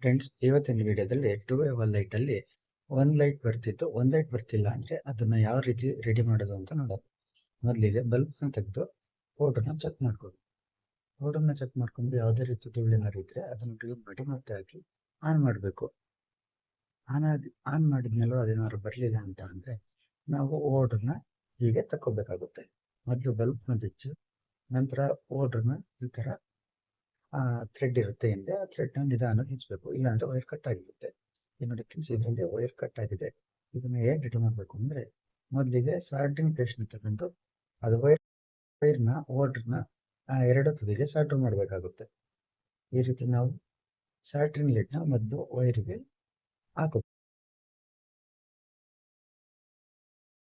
Friends, ಇವತ್ತಿನ ವಿಡಿಯೋದಲ್ಲಿ 2 ಲೈಟಲ್ಲಿ ಒಂದು ಲೈಟ್ ಬರ್ತಿತ್ತು, ಒಂದು ಲೈಟ್ ಬರ್ತಿಲ್ಲ ಅಂದರೆ ಅದನ್ನು ಯಾವ ರೀತಿ ರೆಡಿ ಮಾಡೋದು ಅಂತ ನೋಡೋದು. ಮೊದಲಿಗೆ ಬಲ್ಬ್ನ ತೆಗೆದು ಬೋರ್ಡನ್ನು ಚೆಕ್ ಮಾಡ್ಕೊಳ್ಳಿ. ಬೋರ್ಡನ್ನು ಚೆಕ್ ಮಾಡ್ಕೊಂಡು ಯಾವುದೇ ರೀತಿ ಧೂಳೇನಾದ್ರು ಇದ್ದರೆ ಅದನ್ನು ಕ್ಲೀನ್ ಮಾಡಿ ಮತ್ತೆ ಹಾಕಿ ಆನ್ ಮಾಡಬೇಕು. ಆನ್ ಮಾಡಿದ್ಮೇಲೂ ಅದೇನಾದ್ರು ಬರಲಿಲ್ಲ ಅಂತ ಅಂದರೆ ನಾವು ಓರ್ಡ್ರನ್ನ ಹೀಗೆ ತಗೋಬೇಕಾಗುತ್ತೆ. ಮೊದಲು ಬಲ್ಬ್ನ ಬಿಚ್ಚು, ನಂತರ ಓರ್ಡ್ರನ್ನ ಈ ಥರ ಥ್ರೆಡ್ ಇರುತ್ತೆ ಹಿಂದೆ, ಆ ಥ್ರೆಡ್ನ ನಿಧಾನವಾಗಿ ಹಚ್ಚಬೇಕು, ಇಲ್ಲಾಂದರೆ ವೈರ್ ಕಟ್ ಆಗಿರುತ್ತೆ. ಈ ನೋಡಿ ಫ್ರೆಂಡ್ಸ್, ಇದರಲ್ಲಿ ವೈರ್ ಕಟ್ ಆಗಿದೆ. ಇದನ್ನು ಹೇಗೆ ರೆಡಿ ಮಾಡಬೇಕು ಅಂದರೆ ಮೊದಲಿಗೆ ಸಾಲ್ಡ್ರಿಂಗ್ ಪೇಸ್ಟ್ನ ತಗೊಂಡು ಅದು ವೈರ್ನ ಓರ್ಡ್ರನ್ನ ಎರಡು ತುದಿಗೆ ಸಾಲ್ಡ್ರ್ ಮಾಡಬೇಕಾಗುತ್ತೆ. ಈ ರೀತಿ ನಾವು ಸಾಲ್ಡ್ರಿಂಗ್ ಲೈಟ್ನ ಮೊದಲು ವೈರಿಗೆ ಹಾಕಬೇಕು.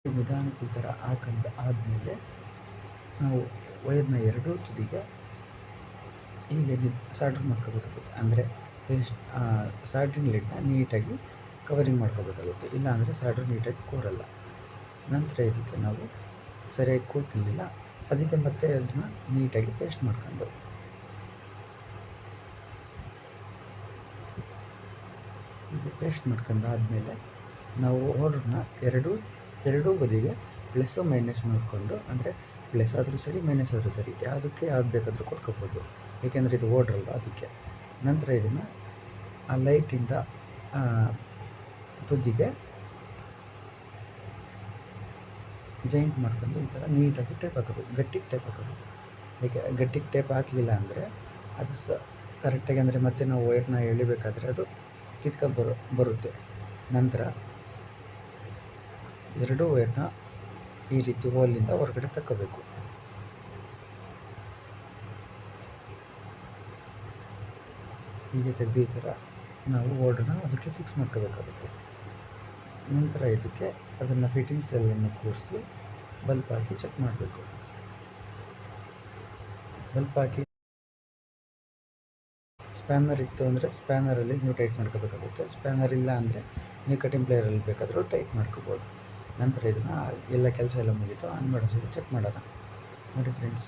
ನಿಧಾನಕ್ಕೆ ಈ ಥರ ಹಾಕಂಡು ಆದಮೇಲೆ ನಾವು ವೈರ್ನ ಎರಡೂ ತುದಿಗೆ ಹೀಗೆ ಸಾಲ್ಡ್ರ್ ಮಾಡ್ಕೋಬೇಕಾಗುತ್ತೆ. ಅಂದರೆ ಸಾಲ್ಡ್ರಿಂಗ್ ಲೈಟ್ನ ನೀಟಾಗಿ ಕವರಿಂಗ್ ಮಾಡ್ಕೋಬೇಕಾಗುತ್ತೆ, ಇಲ್ಲಾಂದರೆ ಸಾಲ್ಡ್ರ್ ನೀಟಾಗಿ ಕೂರಲ್ಲ. ನಂತರ ಇದಕ್ಕೆ ನಾವು ಸರಿಯಾಗಿ ಕೂತಿರ್ಲಿಲ್ಲ, ಅದಕ್ಕೆ ಮತ್ತೆ ಅದನ್ನ ನೀಟಾಗಿ ಪೇಸ್ಟ್ ಮಾಡ್ಕೊಂಡು ಹೀಗೆ ಪೇಸ್ಟ್ ಮಾಡ್ಕೊಂಡಾದಮೇಲೆ ನಾವು ಓರ್ಡ್ರನ್ನ ಎರಡೂ ಬದಿಗೆ ಪ್ಲಸ್ಸು ಮೈನಸ್ ನೋಡಿಕೊಂಡು, ಅಂದರೆ ಪ್ಲಸ್ ಆದರೂ ಸರಿ ಮೈನಸ್ ಆದರೂ ಸರಿ, ಯಾವುದಕ್ಕೆ ಯಾವ್ದು ಬೇಕಾದರೂ ಕೊಟ್ಕೋಬೋದು, ಏಕೆಂದರೆ ಇದು ಓರ್ಡ್ರಲ್ಲ ಅದಕ್ಕೆ. ನಂತರ ಇದನ್ನು ಆ ಲೈಟಿಂದ ತುದಿಗೆ ಜಾಯಿಂಟ್ ಮಾಡ್ಕೊಂಡು ಈ ಥರ ನೀಟಾಗಿ ಟೇಪ್ ಹಾಕೋಬೇಕು, ಗಟ್ಟಿಗೆ ಟೇಪ್ ಹಾಕೋಬೇಕು. ಏಕೆ ಗಟ್ಟಿಗೆ ಟೇಪ್ ಹಾಕಲಿಲ್ಲ ಅಂದರೆ ಅದು ಕರೆಕ್ಟಾಗಿ, ಅಂದರೆ ಮತ್ತೆ ನಾವು ವೈರ್ನ ಎಳಿಬೇಕಾದ್ರೆ ಅದು ಬರುತ್ತೆ. ನಂತರ ಎರಡೂ ವೈರ್ನ ಈ ರೀತಿ ಹೋಲಿಂದ ಹೊರಗಡೆ ತಕ್ಕೋಬೇಕು. ಹೀಗೆ ತೆಗೆದು ಈ ಥರ ನಾವು ಓರ್ಡ್ರನ್ನ ಅದಕ್ಕೆ ಫಿಕ್ಸ್ ಮಾಡ್ಕೋಬೇಕಾಗುತ್ತೆ. ನಂತರ ಇದಕ್ಕೆ ಅದನ್ನು ಫಿಟ್ಟಿಂಗ್ಸ್ ಎಲ್ಲನ್ನು ಕೂರಿಸಿ ಬಲ್ಪ್ ಹಾಕಿ ಚೆಕ್ ಮಾಡಬೇಕು. ಬಲ್ಪ್ ಹಾಕಿ ಸ್ಪ್ಯಾನರ್ ಇತ್ತು ಅಂದರೆ ಸ್ಪ್ಯಾನರಲ್ಲಿ ನೀವು ಟೈಟ್ ಮಾಡ್ಕೋಬೇಕಾಗುತ್ತೆ. ಸ್ಪ್ಯಾನರ್ ಇಲ್ಲ ಅಂದರೆ ನೀವು ಕಟಿಂಗ್ ಪ್ಲೇಯರಲ್ಲಿ ಬೇಕಾದರೂ ಟೈಟ್ ಮಾಡ್ಕೋಬೋದು. ನಂತರ ಇದನ್ನು ಎಲ್ಲ ಕೆಲಸ ಎಲ್ಲ ಮುಗೀತು, ಆನ್ ಮಾಡೋ ಸರಿ ಚೆಕ್ ಮಾಡೋಣ. ನೋಡಿ ಫ್ರೆಂಡ್ಸ್,